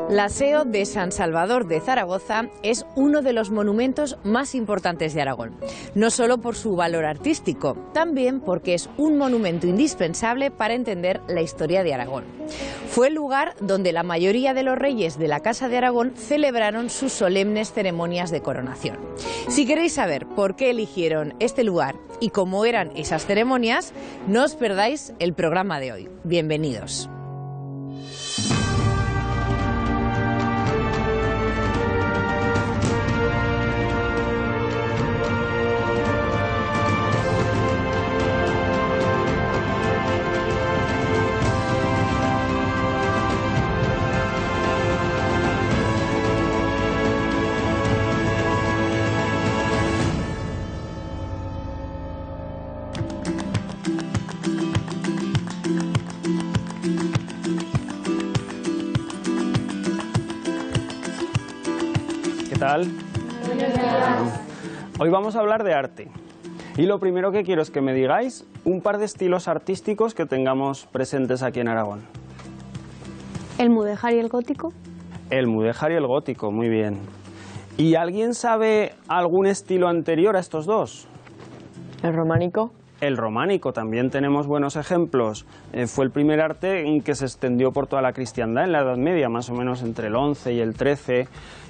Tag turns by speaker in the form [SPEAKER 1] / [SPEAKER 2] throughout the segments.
[SPEAKER 1] La SEO de San Salvador de Zaragoza es uno de los monumentos más importantes de Aragón, no solo por su valor artístico, también porque es un monumento indispensable para entender la historia de Aragón. Fue el lugar donde la mayoría de los reyes de la Casa de Aragón celebraron sus solemnes ceremonias de coronación. Si queréis saber por qué eligieron este lugar y cómo eran esas ceremonias, no os perdáis el programa de hoy. Bienvenidos.
[SPEAKER 2] ¿Qué tal? Hoy vamos a hablar de arte. Y lo primero que quiero es que me digáis un par de estilos artísticos que tengamos presentes aquí en Aragón.
[SPEAKER 3] El mudéjar y el gótico.
[SPEAKER 2] El mudéjar y el gótico, muy bien. ¿Y alguien sabe algún estilo anterior a estos dos?
[SPEAKER 4] El románico.
[SPEAKER 2] El románico, también tenemos buenos ejemplos. Fue el primer arte en que se extendió por toda la cristiandad en la Edad Media, más o menos entre el 11 y el 13.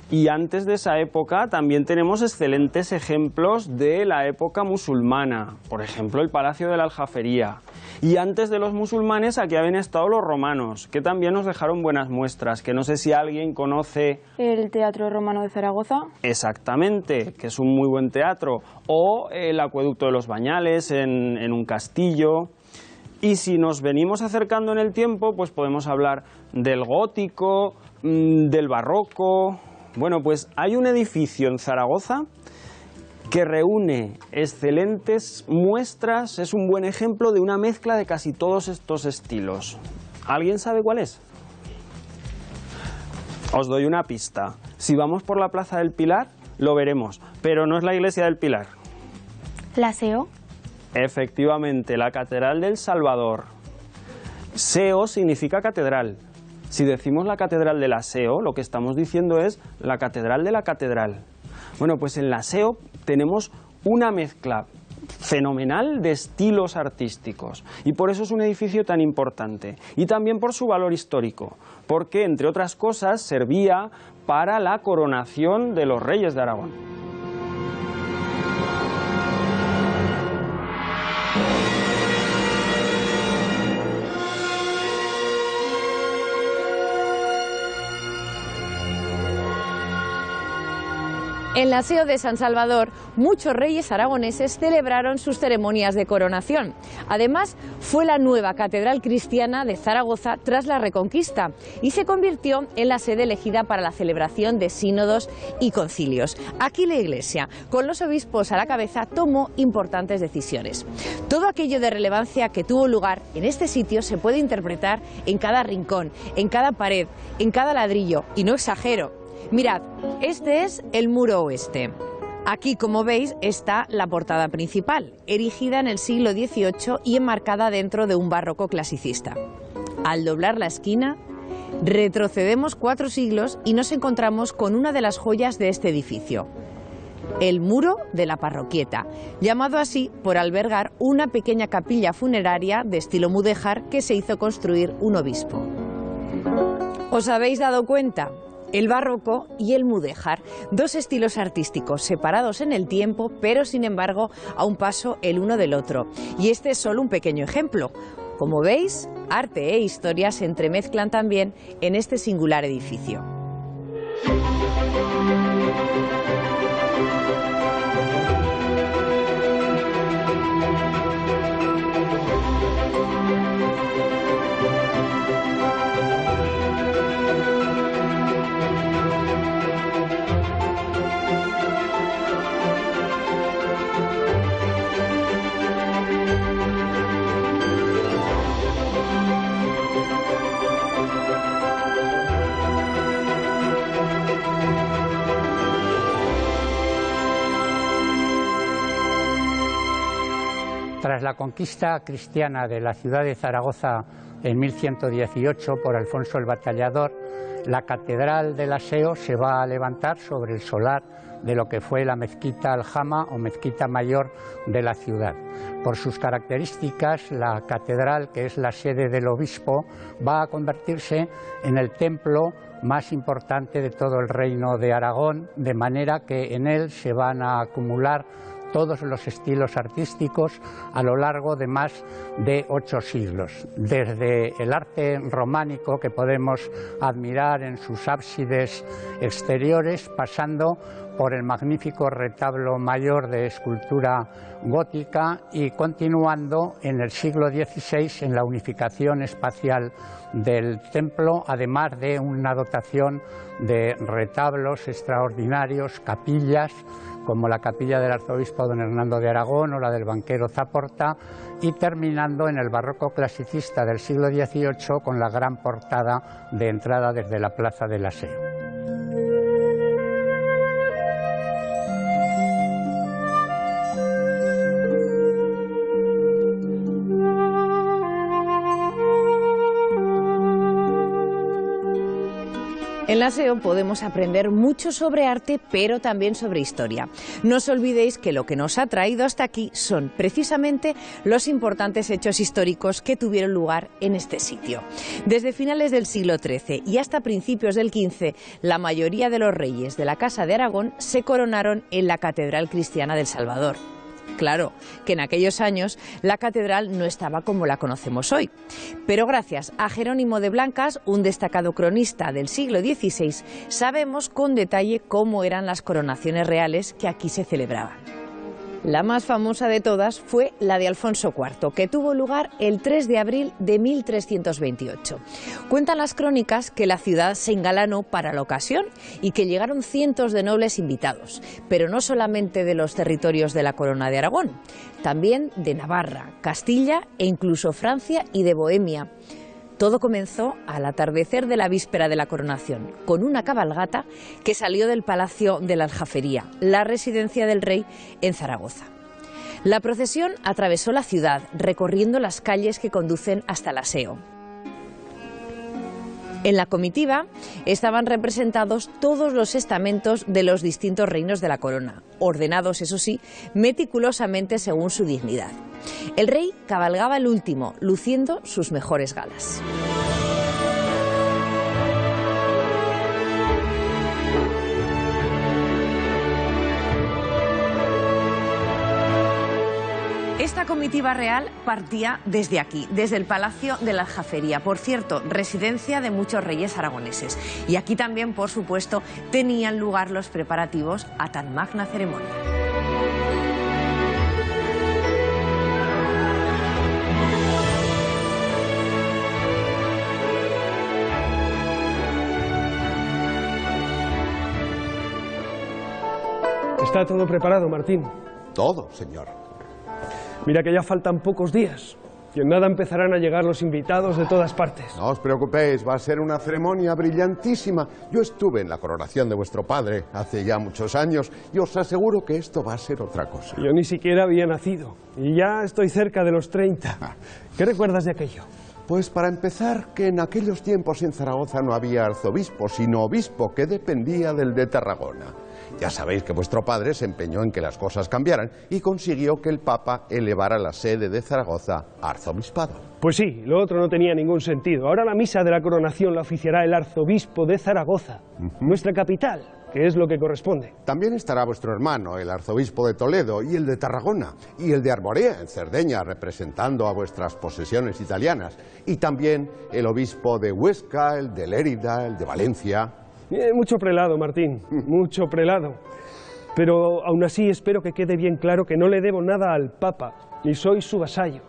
[SPEAKER 2] Y antes de esa época también tenemos excelentes ejemplos de la época musulmana, por ejemplo el Palacio de la Aljafería. Y antes de los musulmanes aquí habían estado los romanos, que también nos dejaron buenas muestras, que no sé si alguien conoce...
[SPEAKER 3] El Teatro Romano de Zaragoza.
[SPEAKER 2] Exactamente, que es un muy buen teatro. O el Acueducto de los Bañales en un castillo. Y si nos venimos acercando en el tiempo, pues podemos hablar del gótico, del barroco... Bueno, pues hay un edificio en Zaragoza que reúne excelentes muestras, es un buen ejemplo de una mezcla de casi todos estos estilos. ¿Alguien sabe cuál es? Os doy una pista. Si vamos por la Plaza del Pilar, lo veremos, pero no es la Iglesia del Pilar.
[SPEAKER 3] La SEO.
[SPEAKER 2] Efectivamente, la Catedral del Salvador. SEO significa catedral. Si decimos la Catedral de la SEO, lo que estamos diciendo es la Catedral de la Catedral. Bueno, pues en la SEO tenemos una mezcla fenomenal de estilos artísticos y por eso es un edificio tan importante. Y también por su valor histórico, porque entre otras cosas servía para la coronación de los reyes de Aragón.
[SPEAKER 1] En la SEO de San Salvador, muchos reyes aragoneses celebraron sus ceremonias de coronación. Además, fue la nueva catedral cristiana de Zaragoza tras la Reconquista y se convirtió en la sede elegida para la celebración de sínodos y concilios. Aquí la Iglesia, con los obispos a la cabeza, tomó importantes decisiones. Todo aquello de relevancia que tuvo lugar en este sitio se puede interpretar en cada rincón, en cada pared, en cada ladrillo, y no exagero. Mirad, este es el muro oeste. Aquí, como veis, está la portada principal, erigida en el siglo XVIII y enmarcada dentro de un barroco clasicista. Al doblar la esquina, retrocedemos 4 siglos y nos encontramos con una de las joyas de este edificio, el muro de la parroquieta, llamado así por albergar una pequeña capilla funeraria de estilo mudéjar que se hizo construir un obispo. ¿Os habéis dado cuenta? El barroco y el mudéjar, dos estilos artísticos separados en el tiempo, pero sin embargo a un paso el uno del otro. Y este es solo un pequeño ejemplo. Como veis, arte e historia se entremezclan también en este singular edificio.
[SPEAKER 5] Tras la conquista cristiana de la ciudad de Zaragoza en 1118 por Alfonso el Batallador, la catedral del Aseo se va a levantar sobre el solar de lo que fue la mezquita Aljama o mezquita mayor de la ciudad. Por sus características, la catedral, que es la sede del obispo, va a convertirse en el templo más importante de todo el reino de Aragón, de manera que en él se van a acumular todos los estilos artísticos a lo largo de más de 8 siglos, desde el arte románico que podemos admirar en sus ábsides exteriores, pasando por el magnífico retablo mayor de escultura gótica y continuando en el siglo XVI en la unificación espacial del templo, además de una dotación de retablos extraordinarios, capillas, como la capilla del arzobispo don Hernando de Aragón o la del banquero Zaporta, y terminando en el barroco clasicista del siglo XVIII con la gran portada de entrada desde la plaza del Aseo.
[SPEAKER 1] En la SEO podemos aprender mucho sobre arte, pero también sobre historia. No os olvidéis que lo que nos ha traído hasta aquí son precisamente los importantes hechos históricos que tuvieron lugar en este sitio. Desde finales del siglo XIII y hasta principios del XV, la mayoría de los reyes de la Casa de Aragón se coronaron en la Catedral Cristiana del Salvador. Claro que en aquellos años la catedral no estaba como la conocemos hoy, pero gracias a Jerónimo de Blancas, un destacado cronista del siglo XVI, sabemos con detalle cómo eran las coronaciones reales que aquí se celebraban. La más famosa de todas fue la de Alfonso IV, que tuvo lugar el 3 de abril de 1328. Cuentan las crónicas que la ciudad se engalanó para la ocasión y que llegaron cientos de nobles invitados, pero no solamente de los territorios de la Corona de Aragón, también de Navarra, Castilla e incluso Francia y de Bohemia. Todo comenzó al atardecer de la víspera de la coronación, con una cabalgata que salió del Palacio de la Aljafería, la residencia del rey en Zaragoza. La procesión atravesó la ciudad, recorriendo las calles que conducen hasta el Aseo. En la comitiva estaban representados todos los estamentos de los distintos reinos de la corona, ordenados, eso sí, meticulosamente según su dignidad. El rey cabalgaba el último, luciendo sus mejores galas. Esta comitiva real partía desde aquí, desde el Palacio de la Aljafería, por cierto, residencia de muchos reyes aragoneses. Y aquí también, por supuesto, tenían lugar los preparativos a tan magna ceremonia.
[SPEAKER 6] ¿Está todo preparado, Martín?
[SPEAKER 7] Todo, señor.
[SPEAKER 6] Mira que ya faltan pocos días y en nada empezarán a llegar los invitados de todas partes.
[SPEAKER 7] No os preocupéis, va a ser una ceremonia brillantísima. Yo estuve en la coronación de vuestro padre hace ya muchos años y os aseguro que esto va a ser otra cosa.
[SPEAKER 6] Yo ni siquiera había nacido y ya estoy cerca de los 30. ¿Qué recuerdas de aquello?
[SPEAKER 7] Pues para empezar, que en aquellos tiempos en Zaragoza no había arzobispo, sino obispo que dependía del de Tarragona. Ya sabéis que vuestro padre se empeñó en que las cosas cambiaran y consiguió que el Papa elevara la sede de Zaragoza a arzobispado.
[SPEAKER 6] Pues sí, lo otro no tenía ningún sentido. Ahora la misa de la coronación la oficiará el arzobispo de Zaragoza, nuestra capital, que es lo que corresponde.
[SPEAKER 7] También estará vuestro hermano, el arzobispo de Toledo, y el de Tarragona, y el de Arborea, en Cerdeña, representando a vuestras posesiones italianas, y también el obispo de Huesca, el de Lérida, el de Valencia.
[SPEAKER 6] Mucho prelado, Martín, mucho prelado. Pero aún así espero que quede bien claro que no le debo nada al Papa, ni soy su vasallo.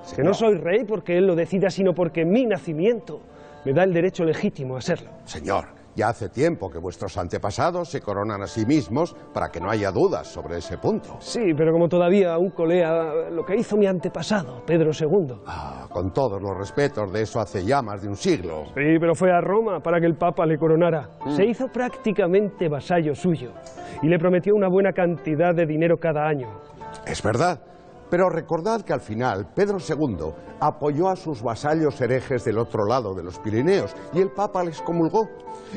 [SPEAKER 7] Señor.
[SPEAKER 6] Que no soy rey porque él lo decida, sino porque mi nacimiento me da el derecho legítimo a serlo.
[SPEAKER 7] Señor, ya hace tiempo que vuestros antepasados se coronan a sí mismos para que no haya dudas sobre ese punto.
[SPEAKER 6] Sí, pero como todavía aún colea lo que hizo mi antepasado, Pedro II.
[SPEAKER 7] Con todos los respetos, de eso hace ya más de un siglo.
[SPEAKER 6] Sí, pero fue a Roma para que el Papa le coronara. Se hizo prácticamente vasallo suyo y le prometió una buena cantidad de dinero cada año.
[SPEAKER 7] Es verdad, Pero recordad que al final Pedro II apoyó a sus vasallos herejes del otro lado de los Pirineos y el Papa les comulgó.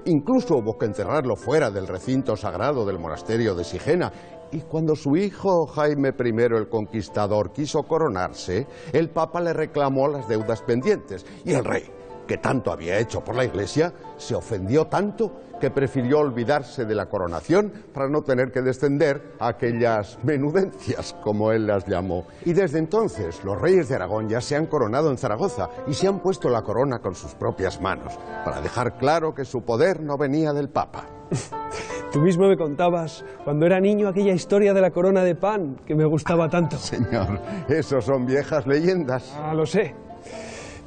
[SPEAKER 7] Incluso hubo que enterrarlo fuera del recinto sagrado del monasterio de Sigena. Y cuando su hijo Jaime I el Conquistador quiso coronarse, el Papa le reclamó las deudas pendientes. Y el rey, que tanto había hecho por la Iglesia, se ofendió tanto que prefirió olvidarse de la coronación para no tener que descender a aquellas menudencias, como él las llamó. Y desde entonces los reyes de Aragón ya se han coronado en Zaragoza y se han puesto la corona con sus propias manos, para dejar claro que su poder no venía del Papa.
[SPEAKER 6] Tú mismo me contabas, cuando era niño, aquella historia de la corona de pan, que me gustaba tanto.
[SPEAKER 7] Señor, eso son viejas leyendas.
[SPEAKER 6] Ah, lo sé,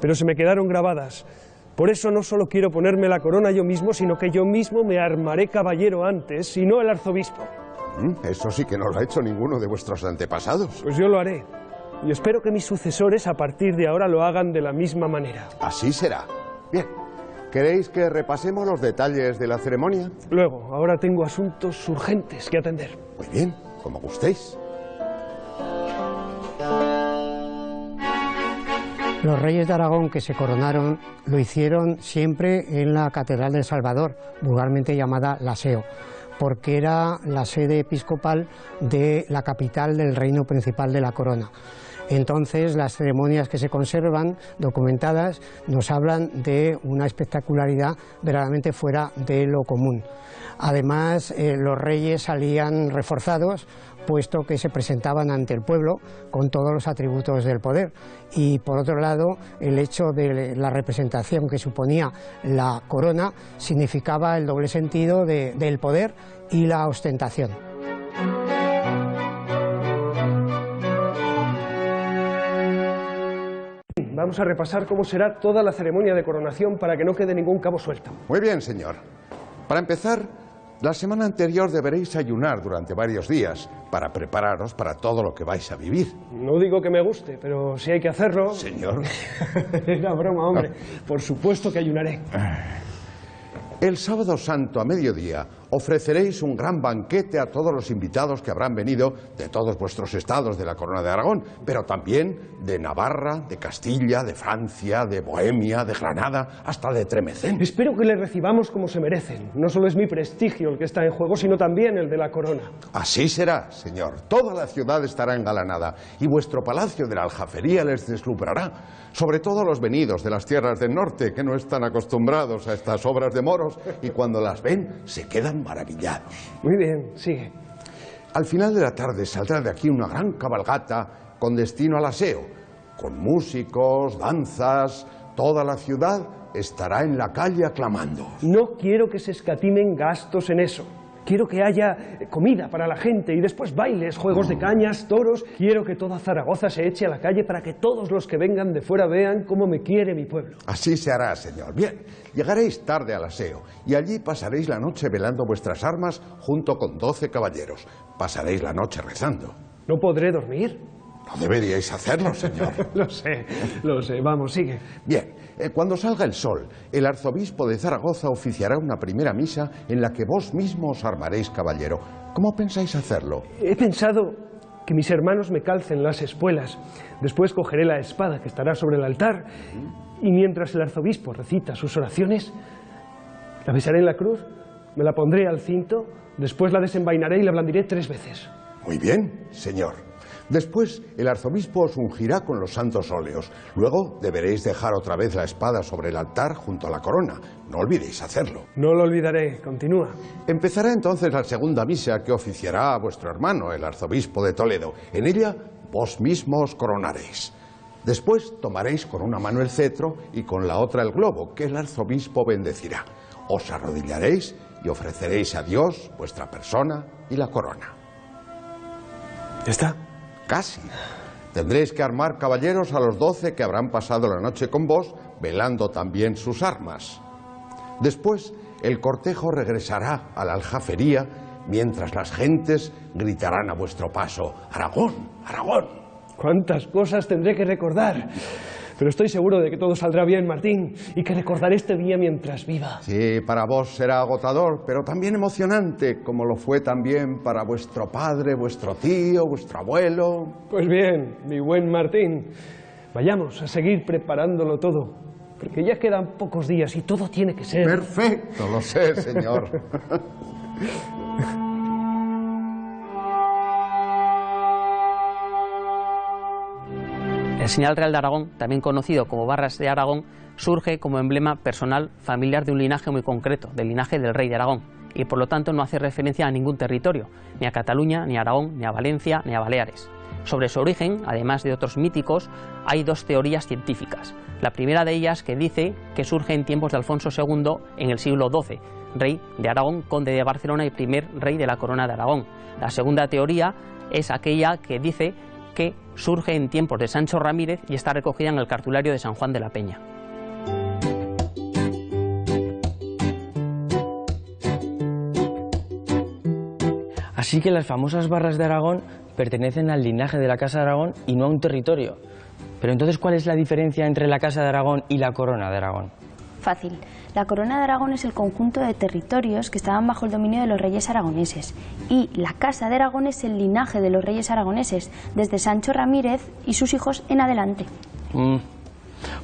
[SPEAKER 6] pero se me quedaron grabadas. Por eso no solo quiero ponerme la corona yo mismo, sino que yo mismo me armaré caballero antes, y no el arzobispo.
[SPEAKER 7] Eso sí que no lo ha hecho ninguno de vuestros antepasados.
[SPEAKER 6] Pues yo lo haré, y espero que mis sucesores a partir de ahora lo hagan de la misma manera.
[SPEAKER 7] Así será. Bien, ¿queréis que repasemos los detalles de la ceremonia?
[SPEAKER 6] Luego, ahora tengo asuntos urgentes que atender.
[SPEAKER 7] Muy bien, como gustéis.
[SPEAKER 5] Los reyes de Aragón que se coronaron lo hicieron siempre en la Catedral del Salvador, vulgarmente llamada la SEO, porque era la sede episcopal de la capital del reino principal de la corona. Entonces, las ceremonias que se conservan documentadas nos hablan de una espectacularidad verdaderamente fuera de lo común. Además, los reyes salían reforzados, puesto que se presentaban ante el pueblo con todos los atributos del poder. Y por otro lado, el hecho de la representación que suponía la corona significaba el doble sentido del poder y la ostentación.
[SPEAKER 6] Vamos a repasar cómo será toda la ceremonia de coronación para que no quede ningún cabo suelto.
[SPEAKER 7] Muy bien, señor. Para empezar, la semana anterior deberéis ayunar durante varios días para prepararos para todo lo que vais a vivir.
[SPEAKER 6] No digo que me guste, pero si hay que hacerlo...
[SPEAKER 7] Señor.
[SPEAKER 6] Era broma, hombre. Por supuesto que ayunaré.
[SPEAKER 7] El sábado santo a mediodía ofreceréis un gran banquete a todos los invitados que habrán venido de todos vuestros estados de la Corona de Aragón, pero también de Navarra, de Castilla, de Francia, de Bohemia, de Granada, hasta de Tremecén.
[SPEAKER 6] Espero que les recibamos como se merecen. No solo es mi prestigio el que está en juego, sino también el de la corona.
[SPEAKER 7] Así será, señor. Toda la ciudad estará engalanada y vuestro palacio de la Aljafería les deslumbrará. Sobre todo los venidos de las tierras del norte, que no están acostumbrados a estas obras de moros y cuando las ven se quedan maravillados.
[SPEAKER 6] Muy bien, sigue.
[SPEAKER 7] Al final de la tarde saldrá de aquí una gran cabalgata con destino al aseo, con músicos, danzas. Toda la ciudad estará en la calle aclamando.
[SPEAKER 6] No quiero que se escatimen gastos en eso. Quiero que haya comida para la gente y después bailes, juegos de cañas, toros. Quiero que toda Zaragoza se eche a la calle para que todos los que vengan de fuera vean cómo me quiere mi pueblo.
[SPEAKER 7] Así se hará, señor. Bien, llegaréis tarde al aseo y allí pasaréis la noche velando vuestras armas junto con 12 caballeros. Pasaréis la noche rezando.
[SPEAKER 6] ¿No podré dormir?
[SPEAKER 7] No deberíais hacerlo, señor.
[SPEAKER 6] Lo sé. Vamos, sigue.
[SPEAKER 7] Bien, cuando salga el sol, el arzobispo de Zaragoza oficiará una primera misa en la que vos mismos os armaréis caballero. ¿Cómo pensáis hacerlo?
[SPEAKER 6] He pensado que mis hermanos me calcen las espuelas. Después cogeré la espada que estará sobre el altar y mientras el arzobispo recita sus oraciones, la besaré en la cruz, me la pondré al cinto, después la desenvainaré y la blandiré 3 veces.
[SPEAKER 7] Muy bien, señor. Después el arzobispo os ungirá con los santos óleos. Luego deberéis dejar otra vez la espada sobre el altar junto a la corona. No olvidéis hacerlo.
[SPEAKER 6] No lo olvidaré. Continúa.
[SPEAKER 7] Empezará entonces la segunda misa que oficiará a vuestro hermano, el arzobispo de Toledo. En ella vos mismos coronaréis. Después tomaréis con una mano el cetro y con la otra el globo, que el arzobispo bendecirá. Os arrodillaréis y ofreceréis a Dios vuestra persona y la corona.
[SPEAKER 6] ¿Ya está?
[SPEAKER 7] Casi. Tendréis que armar caballeros a los 12 que habrán pasado la noche con vos, velando también sus armas. Después, el cortejo regresará a la Aljafería, mientras las gentes gritarán a vuestro paso: ¡Aragón! ¡Aragón!
[SPEAKER 6] ¿Cuántas cosas tendré que recordar? Pero estoy seguro de que todo saldrá bien, Martín, y que recordaré este día mientras viva.
[SPEAKER 7] Sí, para vos será agotador, pero también emocionante, como lo fue también para vuestro padre, vuestro tío, vuestro abuelo.
[SPEAKER 6] Pues bien, mi buen Martín, vayamos a seguir preparándolo todo, porque ya quedan pocos días y todo tiene que ser...
[SPEAKER 7] Perfecto, lo sé, señor.
[SPEAKER 8] El señal real de Aragón, también conocido como Barras de Aragón, surge como emblema personal familiar de un linaje muy concreto, del linaje del rey de Aragón, y por lo tanto no hace referencia a ningún territorio, ni a Cataluña, ni a Aragón, ni a Valencia, ni a Baleares. Sobre su origen, además de otros míticos, hay dos teorías científicas. La primera de ellas que dice que surge en tiempos de Alfonso II en el siglo XII, rey de Aragón, conde de Barcelona y primer rey de la corona de Aragón. La segunda teoría es aquella que dice que surge en tiempos de Sancho Ramírez y está recogida en el cartulario de San Juan de la Peña.
[SPEAKER 9] Así que las famosas Barras de Aragón pertenecen al linaje de la Casa de Aragón y no a un territorio. Pero entonces, ¿cuál es la diferencia entre la Casa de Aragón y la Corona de Aragón?
[SPEAKER 3] Fácil. La Corona de Aragón es el conjunto de territorios que estaban bajo el dominio de los reyes aragoneses. Y la Casa de Aragón es el linaje de los reyes aragoneses, desde Sancho Ramírez y sus hijos en adelante.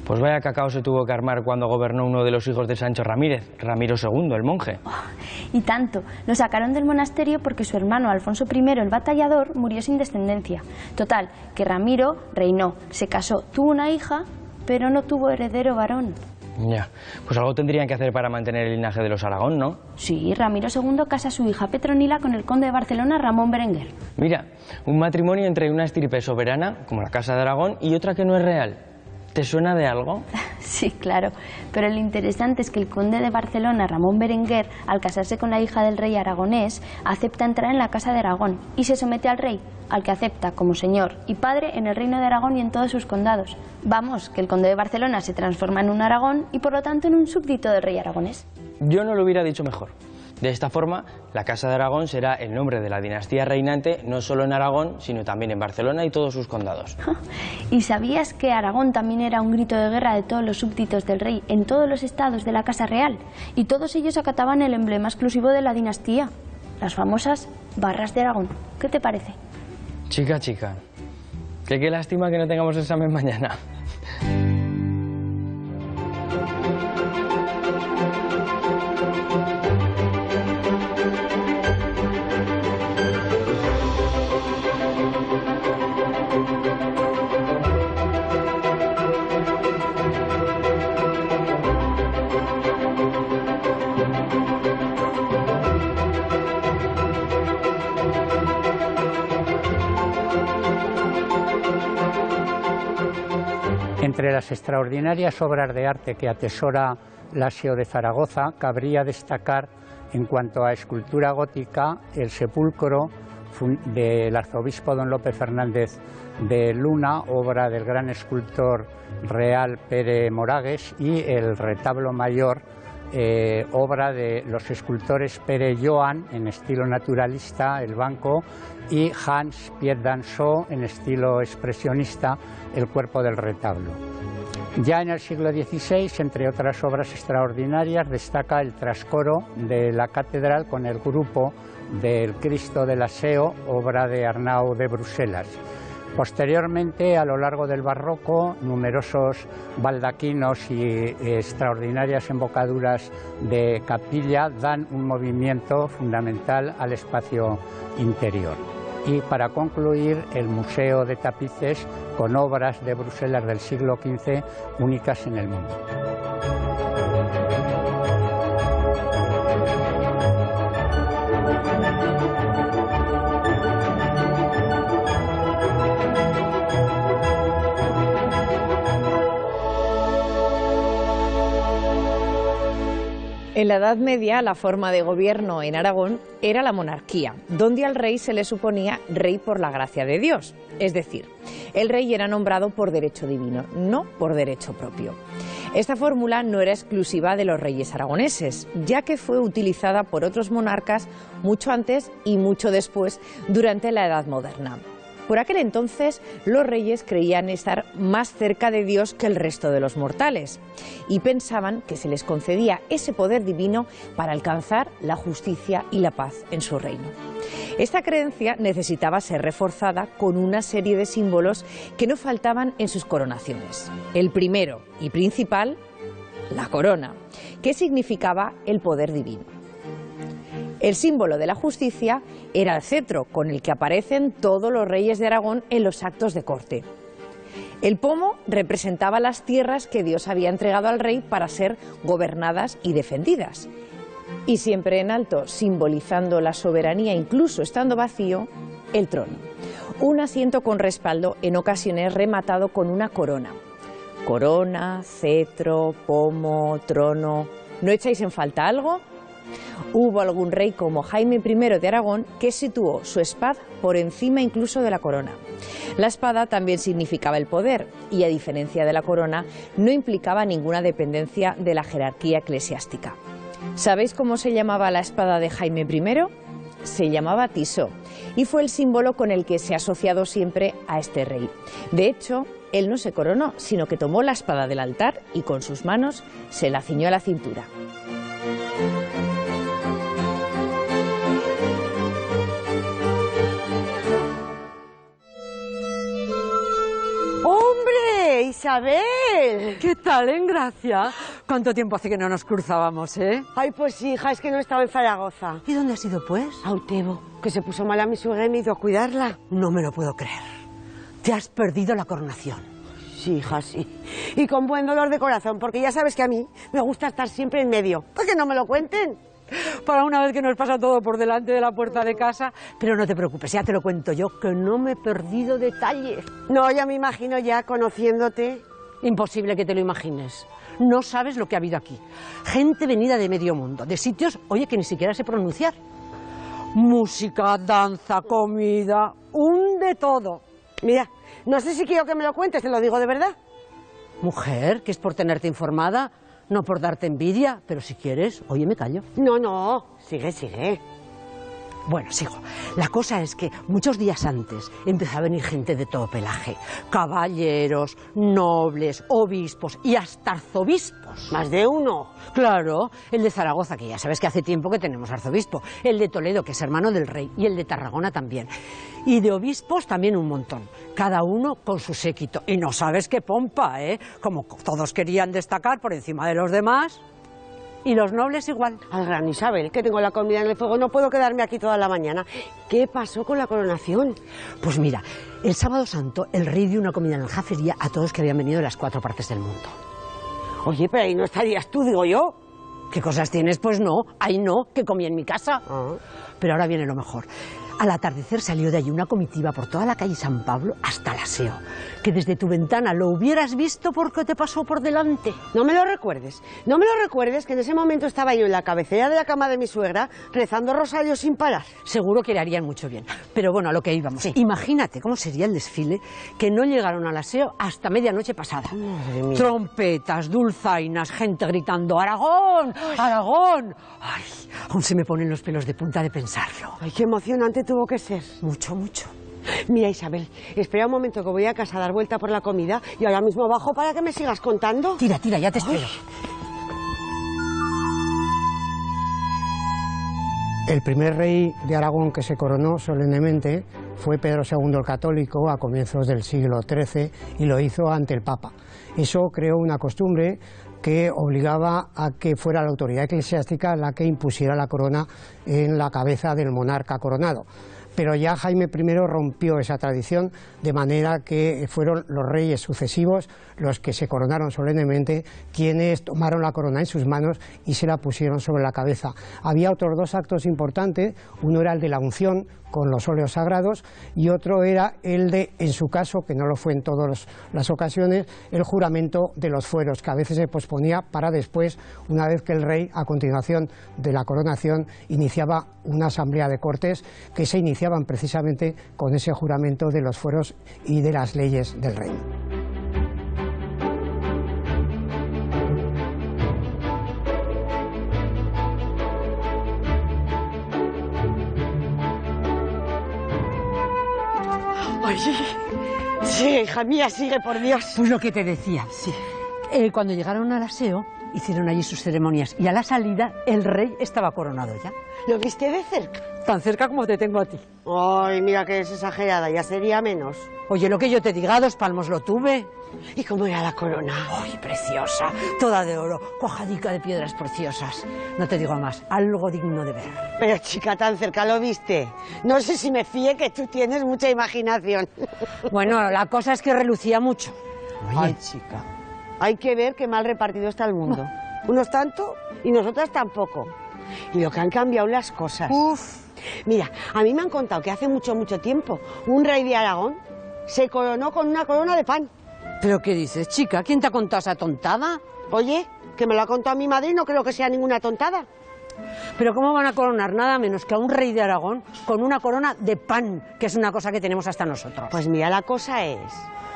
[SPEAKER 9] Pues vaya cacao se tuvo que armar cuando gobernó uno de los hijos de Sancho Ramírez, Ramiro II, el monje.
[SPEAKER 3] Y tanto, lo sacaron del monasterio porque su hermano Alfonso I, el batallador, murió sin descendencia. Total, que Ramiro reinó, se casó, tuvo una hija, pero no tuvo heredero varón.
[SPEAKER 9] Ya, pues algo tendrían que hacer para mantener el linaje de los Aragón, ¿no?
[SPEAKER 3] Sí, Ramiro II casa a su hija Petronila con el conde de Barcelona, Ramón Berenguer.
[SPEAKER 9] Mira, un matrimonio entre una estirpe soberana, como la Casa de Aragón, y otra que no es real. ¿Te suena de algo?
[SPEAKER 3] Sí, claro, pero lo interesante es que el conde de Barcelona, Ramón Berenguer, al casarse con la hija del rey aragonés, acepta entrar en la Casa de Aragón y se somete al rey, al que acepta como señor y padre en el reino de Aragón y en todos sus condados. Vamos, que el conde de Barcelona se transforma en un Aragón y por lo tanto en un súbdito del rey aragonés.
[SPEAKER 9] Yo no lo hubiera dicho mejor. De esta forma, la Casa de Aragón será el nombre de la dinastía reinante no solo en Aragón, sino también en Barcelona y todos sus condados.
[SPEAKER 3] ¿Y sabías que Aragón también era un grito de guerra de todos los súbditos del rey en todos los estados de la Casa Real? Y todos ellos acataban el emblema exclusivo de la dinastía, las famosas Barras de Aragón. ¿Qué te parece?
[SPEAKER 9] Chica, que qué lástima que no tengamos examen mañana.
[SPEAKER 5] Entre las extraordinarias obras de arte que atesora la SEO de Zaragoza, cabría destacar, en cuanto a escultura gótica, el sepulcro del arzobispo don Lope Fernández de Luna, obra del gran escultor real Pere Moragues, y el retablo mayor, obra de los escultores Pere Joan en estilo naturalista, el banco, y Hans Piet Dansot en estilo expresionista, el cuerpo del retablo. Ya en el siglo XVI, entre otras obras extraordinarias, destaca el trascoro de la catedral con el grupo del Cristo de la SEO, obra de Arnau de Bruselas. Posteriormente, a lo largo del barroco, numerosos baldaquinos y extraordinarias embocaduras de capilla dan un movimiento fundamental al espacio interior. Y para concluir, el Museo de Tapices con obras de Bruselas del siglo XV únicas en el mundo.
[SPEAKER 1] En la Edad Media, la forma de gobierno en Aragón era la monarquía, donde al rey se le suponía rey por la gracia de Dios. Es decir, el rey era nombrado por derecho divino, no por derecho propio. Esta fórmula no era exclusiva de los reyes aragoneses, ya que fue utilizada por otros monarcas mucho antes y mucho después, durante la Edad Moderna. Por aquel entonces, los reyes creían estar más cerca de Dios que el resto de los mortales y pensaban que se les concedía ese poder divino para alcanzar la justicia y la paz en su reino. Esta creencia necesitaba ser reforzada con una serie de símbolos que no faltaban en sus coronaciones. El primero y principal, la corona, que significaba el poder divino. El símbolo de la justicia era el cetro con el que aparecen todos los reyes de Aragón en los actos de corte. El pomo representaba las tierras que Dios había entregado al rey para ser gobernadas y defendidas. Y siempre en alto, simbolizando la soberanía incluso estando vacío, el trono. Un asiento con respaldo, en ocasiones rematado con una corona. Corona, cetro, pomo, trono... ¿No echáis en falta algo? Hubo algún rey como Jaime I de Aragón que situó su espada por encima incluso de la corona. La espada también significaba el poder y, a diferencia de la corona, no implicaba ninguna dependencia de la jerarquía eclesiástica. ¿Sabéis cómo se llamaba la espada de Jaime I? Se llamaba Tisó y fue el símbolo con el que se ha asociado siempre a este rey. De hecho, él no se coronó, sino que tomó la espada del altar y con sus manos se la ciñó a la cintura.
[SPEAKER 10] ¡Hombre, Isabel!
[SPEAKER 11] ¿Qué tal, Gracia? ¿Cuánto tiempo hace que no nos cruzábamos, eh?
[SPEAKER 10] Ay, pues hija, es que no estaba en Zaragoza.
[SPEAKER 11] ¿Y dónde has ido, pues?
[SPEAKER 10] A Utebo, que se puso mala mi suegra y me he ido a cuidarla.
[SPEAKER 11] No me lo puedo creer. Te has perdido la coronación.
[SPEAKER 10] Sí, hija, sí. Y con buen dolor de corazón, porque ya sabes que a mí me gusta estar siempre en medio. ¿Por qué no me lo cuenten?
[SPEAKER 11] Para una vez que nos pasa todo por delante de la puerta de casa, pero no te preocupes, ya te lo cuento yo, que no me he perdido detalles.
[SPEAKER 10] No, ya me imagino ya, conociéndote.
[SPEAKER 11] Imposible que te lo imagines. No sabes lo que ha habido aquí. Gente venida de medio mundo, de sitios, oye, que ni siquiera sé pronunciar. Música, danza, comida, un de todo.
[SPEAKER 10] Mira, no sé si quiero que me lo cuentes, te lo digo de verdad.
[SPEAKER 11] Mujer, que es por tenerte informada, no por darte envidia, pero si quieres, oye, me callo.
[SPEAKER 10] No, no, sigue, sigue.
[SPEAKER 11] Bueno, sigo. La cosa es que muchos días antes empezó a venir gente de todo pelaje. Caballeros, nobles, obispos y hasta arzobispos.
[SPEAKER 10] ¿Más de uno?
[SPEAKER 11] Claro, el de Zaragoza, que ya sabes que hace tiempo que tenemos arzobispo. El de Toledo, que es hermano del rey. Y el de Tarragona también. Y de obispos también un montón. Cada uno con su séquito. Y no sabes qué pompa, ¿eh? Como todos querían destacar por encima de los demás. Y los nobles igual.
[SPEAKER 10] Al gran Isabel, que tengo la comida en el fuego, no puedo quedarme aquí toda la mañana. ¿Qué pasó con la coronación?
[SPEAKER 11] Pues mira, el sábado santo el rey dio una comida en aljafería a todos que habían venido de las 4 partes del mundo.
[SPEAKER 10] Oye, pero ahí no estarías tú, digo yo.
[SPEAKER 11] ¿Qué cosas tienes? Pues no, ahí no, que comí en mi casa. Pero ahora viene lo mejor. Al atardecer salió de allí una comitiva por toda la calle San Pablo hasta la SEO, que desde tu ventana lo hubieras visto porque te pasó por delante.
[SPEAKER 10] No me lo recuerdes, no me lo recuerdes, que en ese momento estaba yo en la cabecera de la cama de mi suegra rezando rosarios sin parar.
[SPEAKER 11] Seguro que le harían mucho bien, pero bueno, a lo que íbamos.
[SPEAKER 10] Sí.
[SPEAKER 11] Imagínate cómo sería el desfile, que no llegaron a la SEO hasta medianoche pasada.
[SPEAKER 10] Madre mía.
[SPEAKER 11] Trompetas, dulzainas, gente gritando ¡Aragón! ¡Aragón! Ay, aún se me ponen los pelos de punta de pensarlo.
[SPEAKER 10] Ay, qué emocionante tuvo que ser.
[SPEAKER 11] Mucho, mucho.
[SPEAKER 10] Mira, Isabel, espera un momento que voy a casa a dar vuelta por la comida y ahora mismo bajo para que me sigas contando.
[SPEAKER 11] Tira, tira, ya te espero.
[SPEAKER 5] El primer rey de Aragón que se coronó solemnemente fue Pedro II el Católico a comienzos del siglo XIII y lo hizo ante el Papa. Eso creó una costumbre que obligaba a que fuera la autoridad eclesiástica la que impusiera la corona en la cabeza del monarca coronado. Pero ya Jaime I rompió esa tradición, de manera que fueron los reyes sucesivos los que se coronaron solemnemente, quienes tomaron la corona en sus manos y se la pusieron sobre la cabeza. Había otros 2 actos importantes, uno era el de la unción con los óleos sagrados y otro era el de, en su caso, que no lo fue en todas las ocasiones, el juramento de los fueros, que a veces se posponía para después, una vez que el rey, a continuación de la coronación, iniciaba una asamblea de Cortes que se iniciaban precisamente con ese juramento de los fueros y de las leyes del reino.
[SPEAKER 10] Ay, sí, hija mía, sigue, por Dios.
[SPEAKER 11] Pues lo que te decía, sí. Cuando llegaron al aseo, hicieron allí sus ceremonias y a la salida el rey estaba coronado ya.
[SPEAKER 10] ¿Lo viste de cerca?
[SPEAKER 11] Tan cerca como te tengo a ti.
[SPEAKER 10] Ay, mira que es exagerada, ya sería menos.
[SPEAKER 11] Oye, lo que yo te diga, 2 palmos lo tuve.
[SPEAKER 10] ¿Y cómo era la corona?
[SPEAKER 11] Ay, preciosa, toda de oro, cuajadica de piedras preciosas. No te digo más, algo digno de ver.
[SPEAKER 10] Pero chica, tan cerca lo viste. No sé si me fíe que tú tienes mucha imaginación.
[SPEAKER 11] Bueno, la cosa es que relucía mucho.
[SPEAKER 10] Oye, ay, chica, hay que ver qué mal repartido está el mundo. Unos tanto y nosotras tampoco. Y lo que han cambiado las cosas.
[SPEAKER 11] Uf.
[SPEAKER 10] Mira, a mí me han contado que hace mucho, mucho tiempo un rey de Aragón se coronó con una corona de pan.
[SPEAKER 11] ¿Pero qué dices, chica? ¿Quién te ha contado esa tontada?
[SPEAKER 10] Oye, que me lo ha contado mi madre y no creo que sea ninguna tontada.
[SPEAKER 11] Pero ¿cómo van a coronar nada menos que a un rey de Aragón con una corona de pan, que es una cosa que tenemos hasta nosotros?
[SPEAKER 10] Pues mira, la cosa es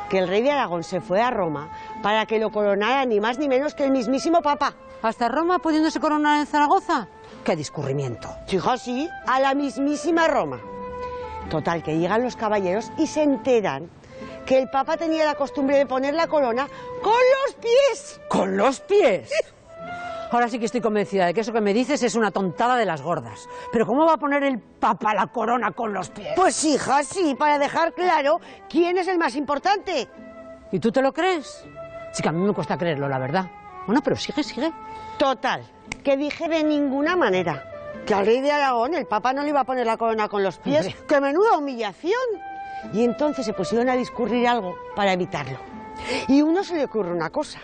[SPEAKER 10] que el rey de Aragón se fue a Roma para que lo coronara ni más ni menos que el mismísimo Papa.
[SPEAKER 11] ¿Hasta Roma pudiéndose coronar en Zaragoza? ¡Qué discurrimiento!
[SPEAKER 10] Chica, sí, a la mismísima Roma. Total, que llegan los caballeros y se enteran que el Papa tenía la costumbre de poner la corona con los pies.
[SPEAKER 11] ¿Con los pies? Ahora sí que estoy convencida de que eso que me dices es una tontada de las gordas. ¿Pero cómo va a poner el Papa la corona con los pies?
[SPEAKER 10] Pues hija, sí, para dejar claro quién es el más importante.
[SPEAKER 11] ¿Y tú te lo crees? Sí que a mí me cuesta creerlo, la verdad. Bueno, pero sigue, sigue.
[SPEAKER 10] Total, que dije de ninguna manera que al rey de Aragón el Papa no le iba a poner la corona con los pies. ¡Qué menuda humillación! Y entonces se pusieron a discurrir algo para evitarlo. Y uno se le ocurre una cosa.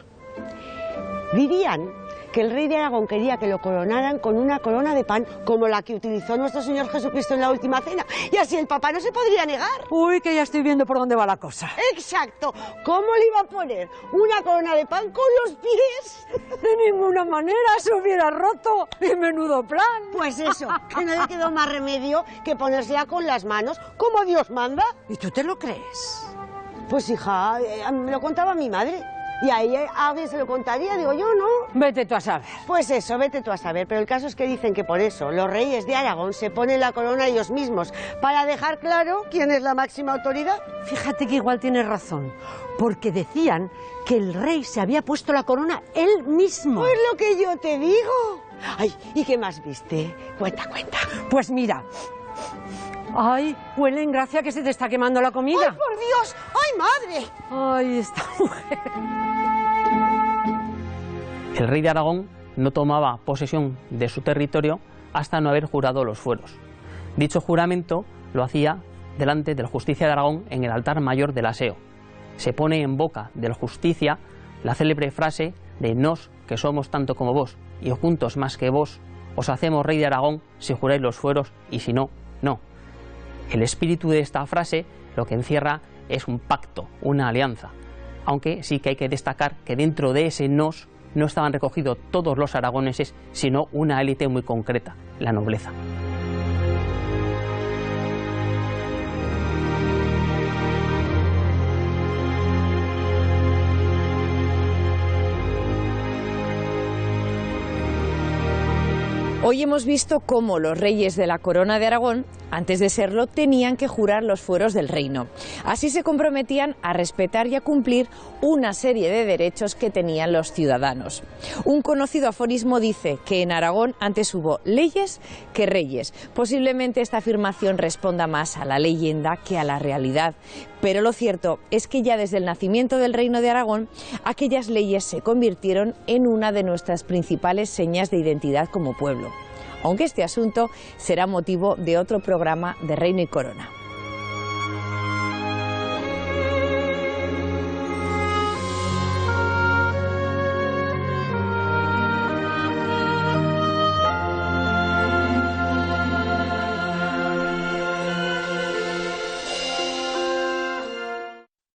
[SPEAKER 10] Dirían que el rey de Aragón quería que lo coronaran con una corona de pan como la que utilizó nuestro Señor Jesucristo en la última cena. Y así el Papa no se podría negar.
[SPEAKER 11] Uy, que ya estoy viendo por dónde va la cosa.
[SPEAKER 10] Exacto. ¿Cómo le iba a poner una corona de pan con los pies?
[SPEAKER 11] De ninguna manera, se hubiera roto. ¡Y menudo plan!
[SPEAKER 10] Pues eso, que no le quedó más remedio que ponérsela con las manos, como Dios manda.
[SPEAKER 11] ¿Y tú te lo crees?
[SPEAKER 10] Pues hija, me lo contaba mi madre. Y a ella alguien se lo contaría, digo yo, ¿no?
[SPEAKER 11] Vete tú a saber.
[SPEAKER 10] Pues eso, vete tú a saber. Pero el caso es que dicen que por eso los reyes de Aragón se ponen la corona ellos mismos, para dejar claro quién es la máxima autoridad.
[SPEAKER 11] Fíjate que igual tienes razón, porque decían que el rey se había puesto la corona él mismo.
[SPEAKER 10] Pues lo que yo te digo. Ay, ¿y qué más viste? Cuenta, cuenta.
[SPEAKER 11] Pues mira... ¡Ay, huele en gracia que se te está quemando la comida!
[SPEAKER 10] ¡Ay, por Dios! ¡Ay, madre!
[SPEAKER 11] ¡Ay, esta mujer!
[SPEAKER 8] El rey de Aragón no tomaba posesión de su territorio hasta no haber jurado los fueros. Dicho juramento lo hacía delante del Justicia de Aragón en el altar mayor del aseo. Se pone en boca del Justicia la célebre frase de «Nos, que somos tanto como vos, y juntos más que vos, os hacemos rey de Aragón si juráis los fueros, y si no, no». El espíritu de esta frase lo que encierra es un pacto, una alianza, aunque sí que hay que destacar que dentro de ese nos no estaban recogidos todos los aragoneses, sino una élite muy concreta, la nobleza.
[SPEAKER 1] Hoy hemos visto cómo los reyes de la Corona de Aragón, antes de serlo, tenían que jurar los fueros del reino. Así se comprometían a respetar y a cumplir una serie de derechos que tenían los ciudadanos. Un conocido aforismo dice que en Aragón antes hubo leyes que reyes. Posiblemente esta afirmación responda más a la leyenda que a la realidad. Pero lo cierto es que ya desde el nacimiento del Reino de Aragón, aquellas leyes se convirtieron en una de nuestras principales señas de identidad como pueblo. Aunque este asunto será motivo de otro programa de Reino y Corona.